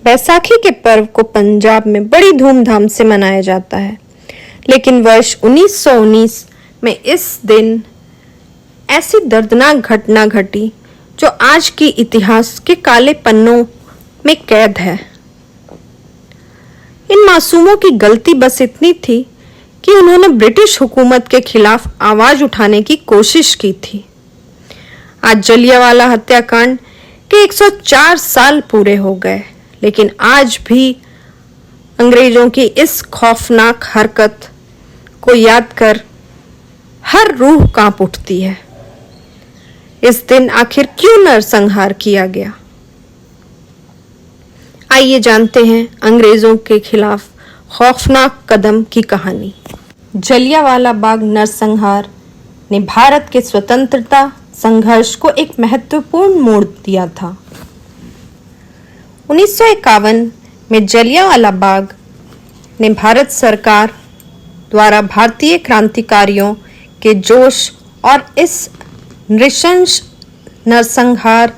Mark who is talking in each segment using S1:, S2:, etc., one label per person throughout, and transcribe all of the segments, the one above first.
S1: बैसाखी के पर्व को पंजाब में बड़ी धूमधाम से मनाया जाता है, लेकिन वर्ष 1919 में इस दिन ऐसी दर्दनाक घटना घटी जो आज की इतिहास के काले पन्नों में कैद है। इन मासूमों की गलती बस इतनी थी कि उन्होंने ब्रिटिश हुकूमत के खिलाफ आवाज उठाने की कोशिश की थी। आज जलियांवाला हत्याकांड के 104 साल पूरे हो गए, लेकिन आज भी अंग्रेजों की इस खौफनाक हरकत को याद कर हर रूह कांप उठती है। इस दिन आखिर क्यों नरसंहार किया गया? आइए जानते हैं अंग्रेजों के खिलाफ खौफनाक कदम की कहानी। जलियांवाला बाग नरसंहार ने भारत के स्वतंत्रता संघर्ष को एक महत्वपूर्ण मोड़ दिया था। 1951 में जलियांवाला बाग ने भारत सरकार द्वारा भारतीय क्रांतिकारियों के जोश और इस नृशंस नरसंहार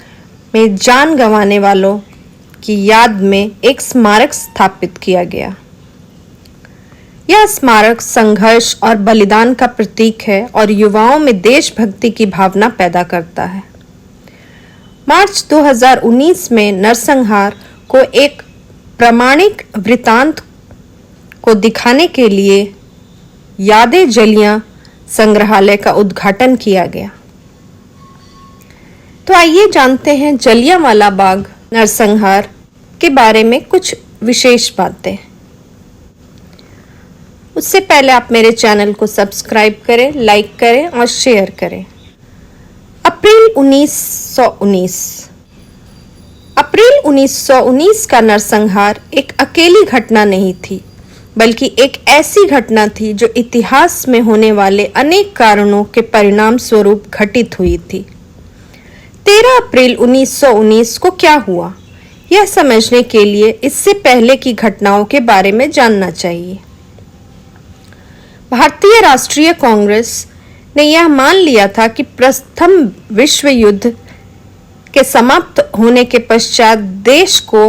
S1: में जान गंवाने वालों की याद में एक स्मारक स्थापित किया गया। यह स्मारक संघर्ष और बलिदान का प्रतीक है और युवाओं में देशभक्ति की भावना पैदा करता है। मार्च 2019 में नरसंहार को एक प्रामाणिक वृत्तांत को दिखाने के लिए यादें जलियां संग्रहालय का उद्घाटन किया गया। तो आइए जानते हैं जलियांवाला बाग नरसंहार के बारे में कुछ विशेष बातें। उससे पहले आप मेरे चैनल को सब्सक्राइब करें, लाइक करें और शेयर करें। अप्रैल 1919 का नरसंहार एक अकेली घटना नहीं थी, बल्कि एक ऐसी घटना थी जो इतिहास में होने वाले अनेक कारणों के परिणाम स्वरूप घटित हुई थी। 13 अप्रैल 1919 को क्या हुआ, यह समझने के लिए इससे पहले की घटनाओं के बारे में जानना चाहिए। भारतीय राष्ट्रीय कांग्रेस ने यह मान लिया था कि प्रथम विश्व युद्ध के समाप्त होने के पश्चात देश को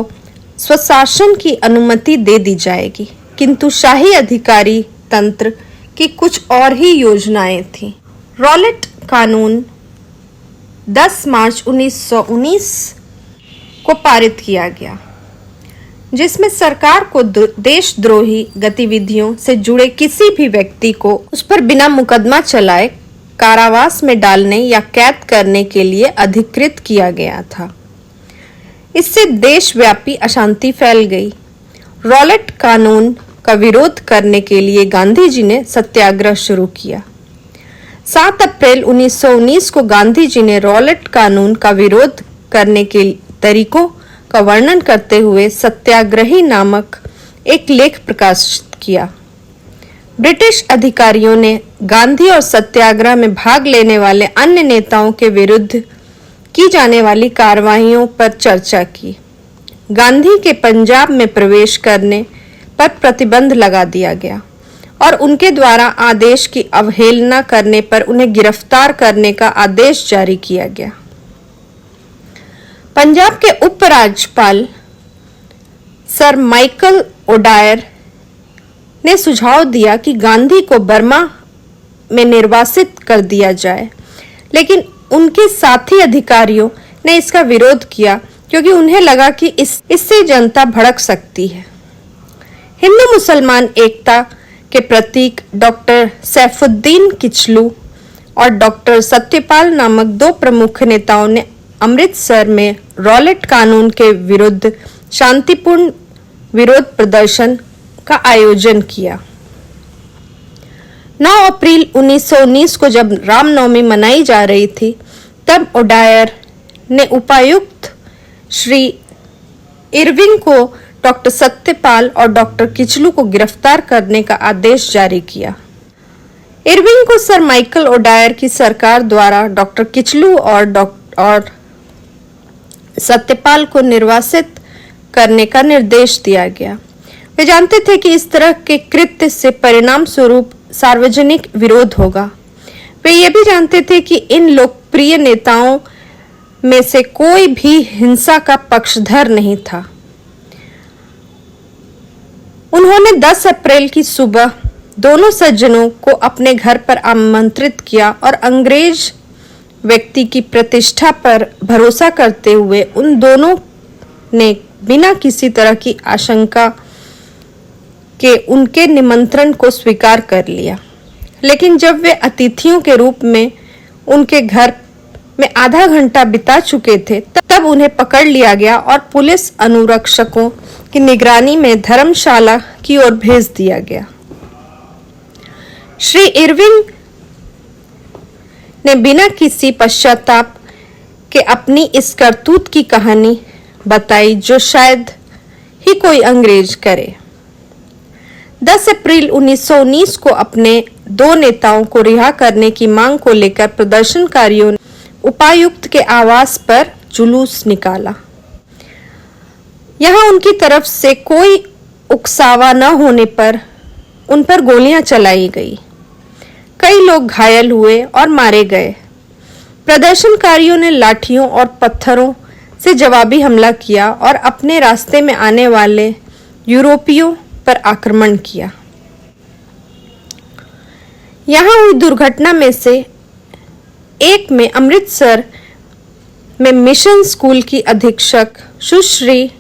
S1: स्वशासन की अनुमति दे दी जाएगी, किंतु शाही अधिकारी तंत्र की कुछ और ही योजनाएं थीं। रॉलेट कानून 10 मार्च 1919 को पारित किया गया, जिसमें सरकार को देशद्रोही गतिविधियों से जुड़े किसी भी व्यक्ति को उस पर बिना मुकदमा चलाए कारावास में डालने या कैद करने के लिए अधिकृत किया गया था। इससे देशव्यापी अशांति फैल गई। रॉलेट कानून का विरोध करने के लिए गांधी जी ने सत्याग्रह शुरू किया। 7 अप्रैल 1919 को गांधी जी ने रॉलेट कानून का विरोध करने के तरीकों का वर्णन करते हुए सत्याग्रही नामक एक लेख प्रकाशित किया। ब्रिटिश अधिकारियों ने गांधी और सत्याग्रह में भाग लेने वाले अन्य नेताओं के विरुद्ध की जाने वाली कार्रवाइयों पर चर्चा की। गांधी के पंजाब में प्रवेश करने पर प्रतिबंध लगा दिया गया और उनके द्वारा आदेश की अवहेलना करने पर उन्हें गिरफ्तार करने का आदेश जारी किया गया। पंजाब के उपराज्यपाल सर माइकल ओडायर ने सुझाव दिया कि गांधी को बर्मा में निर्वासित कर दिया जाए, लेकिन उनके साथी अधिकारियों ने इसका विरोध किया क्योंकि उन्हें लगा कि इससे जनता भड़क सकती है। हिंदू मुसलमान एकता के प्रतीक डॉक्टर सैफुद्दीन किचलू और डॉक्टर सत्यपाल नामक दो प्रमुख नेताओं ने अमृतसर में रॉलेट कानून के विरुद्ध शांतिपूर्ण विरोध प्रदर्शन का आयोजन किया। 9 अप्रैल 1919 को जब रामनवमी मनाई जा रही थी, तब ओडायर ने उपायुक्त श्री इरविंग को डॉक्टर सत्यपाल और डॉक्टर किचलू को गिरफ्तार करने का आदेश जारी किया। इरविंग को सर माइकल ओडायर की सरकार द्वारा डॉक्टर किचलू और सत्यपाल को निर्वासित करने का निर्देश दिया गया। वे जानते थे कि इस तरह के कृत्य से परिणाम स्वरूप सार्वजनिक विरोध होगा। वे ये भी जानते थे कि इन लोकप्रिय नेताओं में से कोई भी हिंसा का पक्षधर नहीं था। उन्होंने 10 अप्रैल की सुबह दोनों सज्जनों को अपने घर पर आमंत्रित किया और अंग्रेज व्यक्ति की प्रतिष्ठा पर भरोसा करते हुए उन दोनों ने बिना किसी तरह की आशंका के उनके निमंत्रण को स्वीकार कर लिया। लेकिन जब वे अतिथियों के रूप में उनके घर में आधा घंटा बिता चुके थे, तब उन्हें पकड़ लिया गया और पुलिस अनुरक्षकों की निगरानी में धर्मशाला की ओर भेज दिया गया। श्री इरविंग ने बिना किसी पश्चाताप के अपनी इस करतूत की कहानी बताई जो शायद ही कोई अंग्रेज करे। 10 अप्रैल 1919 को अपने दो नेताओं को रिहा करने की मांग को लेकर प्रदर्शनकारियों ने उपायुक्त के आवास पर जुलूस निकाला। यहां उनकी तरफ से कोई उकसावा न होने पर उन पर गोलियां चलाई गई। कई लोग घायल हुए और मारे गए। प्रदर्शनकारियों ने लाठियों और पत्थरों से जवाबी हमला किया और अपने रास्ते में आने वाले यूरोपियों पर आक्रमण किया। यहां हुई दुर्घटना में से एक में अमृतसर में मिशन स्कूल की अधीक्षक सुश्री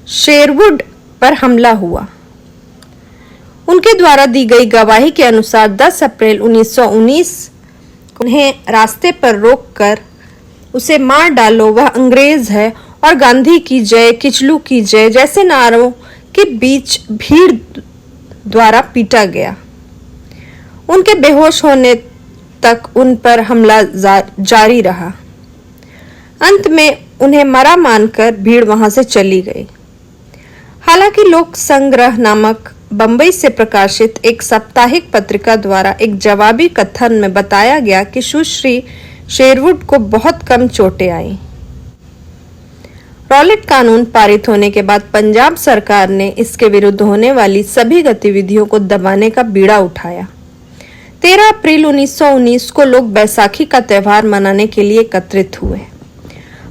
S1: शेरवुड पर हमला हुआ। उनके द्वारा दी गई गवाही के अनुसार 10 अप्रैल 1919 उन्हें रास्ते पर रोककर उसे मार डालो, वह अंग्रेज है और गांधी की जय, किचलू की जय जैसे नारों के बीच भीड़ द्वारा पीटा गया। उनके बेहोश होने तक उन पर हमला जारी रहा। अंत में उन्हें मरा मानकर भीड़ वहां से चली गई। हालांकि लोक संग्रह नामक बंबई से प्रकाशित एक साप्ताहिक पत्रिका द्वारा एक जवाबी कथन में बताया गया कि सुश्री शेरवुड को बहुत कम चोटें आईं। रॉलेट कानून पारित होने के बाद पंजाब सरकार ने इसके विरुद्ध होने वाली सभी गतिविधियों को दबाने का बीड़ा उठाया। 13 अप्रैल 1919 को लोग बैसाखी का त्यौहार मनाने के लिए एकत्रित हुए।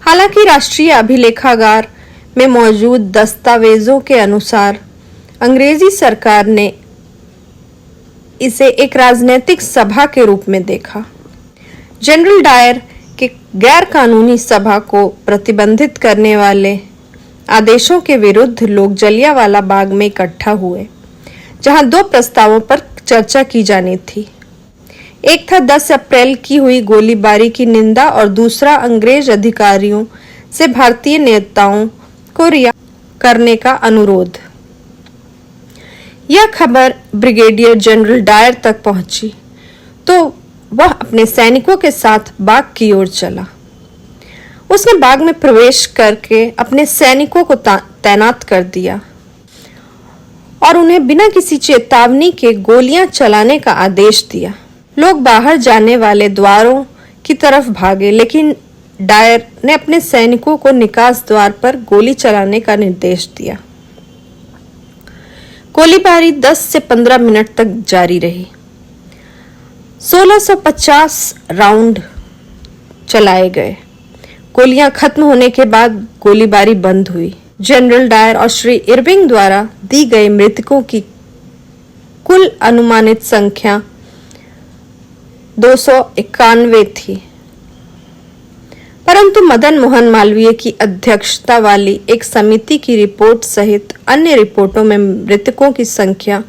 S1: हालांकि राष्ट्रीय अभिलेखागार में मौजूद दस्तावेजों के अनुसार अंग्रेजी सरकार ने इसे एक राजनीतिक सभा के रूप में देखा। जनरल डायर के गैर कानूनी सभा को प्रतिबंधित करने वाले आदेशों के विरुद्ध लोग जलियांवाला बाग में इकट्ठा हुए, जहां दो प्रस्तावों पर चर्चा की जानी थी। एक था 10 अप्रैल की हुई गोलीबारी की निंदा और दूसरा अंग्रेज अधिकारियों से भारतीय नेताओं को रिहा करने का अनुरोध। यह खबर ब्रिगेडियर जनरल डायर तक पहुंची तो वह अपने सैनिकों के साथ बाग की ओर चला। उसने बाग में प्रवेश करके अपने सैनिकों को तैनात कर दिया और उन्हें बिना किसी चेतावनी के गोलियां चलाने का आदेश दिया। लोग बाहर जाने वाले द्वारों की तरफ भागे, लेकिन डायर ने अपने सैनिकों को निकास द्वार पर गोली चलाने का निर्देश दिया। गोलीबारी 10 से 15 मिनट तक जारी रही। 1650 राउंड चलाए गए। गोलियां खत्म होने के बाद गोलीबारी बंद हुई। जनरल डायर और श्री इरविंग द्वारा दी गई मृतकों की कुल अनुमानित संख्या 291 थी, परंतु मदन मोहन मालवीय की अध्यक्षता वाली एक समिति की रिपोर्ट सहित अन्य रिपोर्टों में मृतकों की संख्या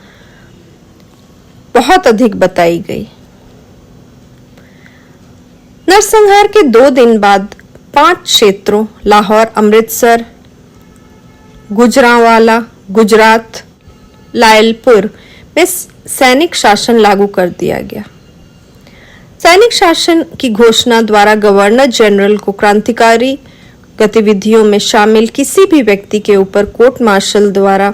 S1: बहुत अधिक बताई गई। नरसंहार के 2 दिन बाद 5 क्षेत्रों लाहौर, अमृतसर, गुजरांवाला, गुजरात, लायलपुर में सैनिक शासन लागू कर दिया गया। सैनिक शासन की घोषणा द्वारा गवर्नर जनरल को क्रांतिकारी गतिविधियों में शामिल किसी भी व्यक्ति के ऊपर कोर्ट मार्शल द्वारा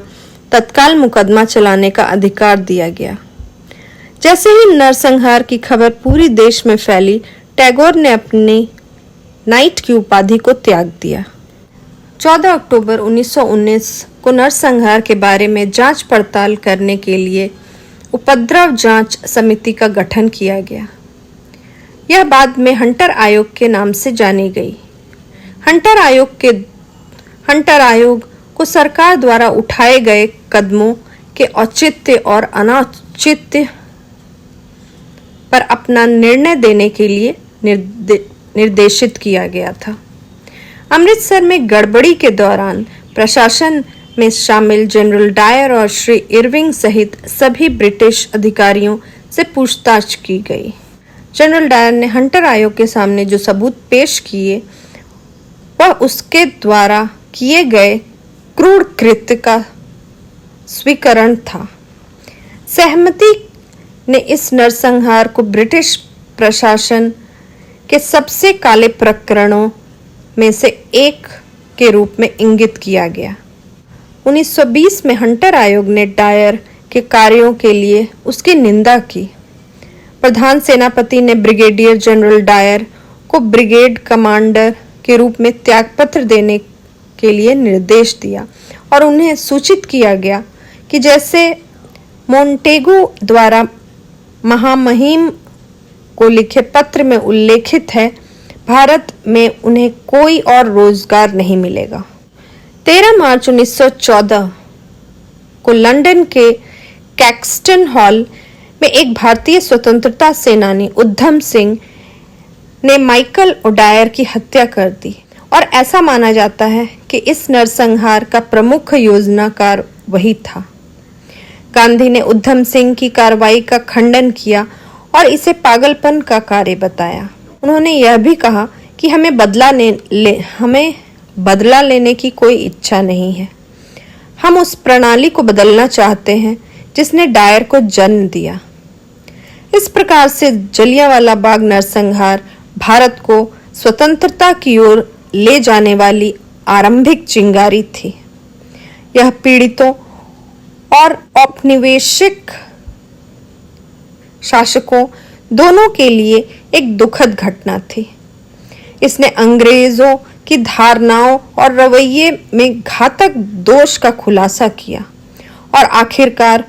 S1: तत्काल मुकदमा चलाने का अधिकार दिया गया। जैसे ही नरसंहार की खबर पूरी देश में फैली, टैगोर ने अपनी नाइट की उपाधि को त्याग दिया। 14 अक्टूबर 1919 को नरसंहार के बारे में जांच पड़ताल करने के लिए उपद्रव जांच समिति का गठन किया गया। यह बाद में हंटर आयोग के नाम से जानी गई। हंटर आयोग को सरकार द्वारा उठाए गए कदमों के औचित्य और अनौचित्य पर अपना निर्णय देने के लिए निर्देशित किया गया था। अमृतसर में गड़बड़ी के दौरान प्रशासन में शामिल जनरल डायर और श्री इरविंग सहित सभी ब्रिटिश अधिकारियों से पूछताछ की गई। जनरल डायर ने हंटर आयोग के सामने जो सबूत पेश किए वह उसके द्वारा किए गए क्रूर कृत्य का स्वीकरण था। सहमति ने इस नरसंहार को ब्रिटिश प्रशासन के सबसे काले प्रकरणों में से एक के रूप में इंगित किया गया। 1920 में हंटर आयोग ने डायर के कार्यों के लिए उसकी निंदा की। प्रधान सेनापति ने ब्रिगेडियर जनरल डायर को ब्रिगेड कमांडर के रूप में त्यागपत्र देने के लिए निर्देश दिया और उन्हें सूचित किया गया कि जैसे मोंटेगू द्वारा महामहिम को लिखे पत्र में उल्लेखित है, भारत में उन्हें कोई और रोजगार नहीं मिलेगा। 13 मार्च 1914 को लंदन के कैक्सटन हॉल में एक भारतीय स्वतंत्रता सेनानी उधम सिंह ने माइकल ओडायर की हत्या कर दी और ऐसा माना जाता है कि इस नरसंहार का प्रमुख योजनाकार वही था। गांधी ने उधम सिंह की कार्रवाई का खंडन किया और इसे पागलपन का कार्य बताया। उन्होंने यह भी कहा कि हमें बदला लेने की कोई इच्छा नहीं है। हम उस प्रणाली को बदलना चाहते हैं जिसने डायर को जन्म दिया। इस प्रकार से जलियांवाला बाग नरसंहार भारत को स्वतंत्रता की ओर ले जाने वाली आरंभिक चिंगारी थी। यह पीड़ितों और औपनिवेशिक शासकों दोनों के लिए एक दुखद घटना थी। इसने अंग्रेजों की धारणाओं और रवैये में घातक दोष का खुलासा किया और आखिरकार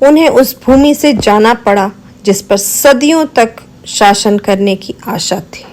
S1: उन्हें उस भूमि से जाना पड़ा जिस पर सदियों तक शासन करने की आशा थी।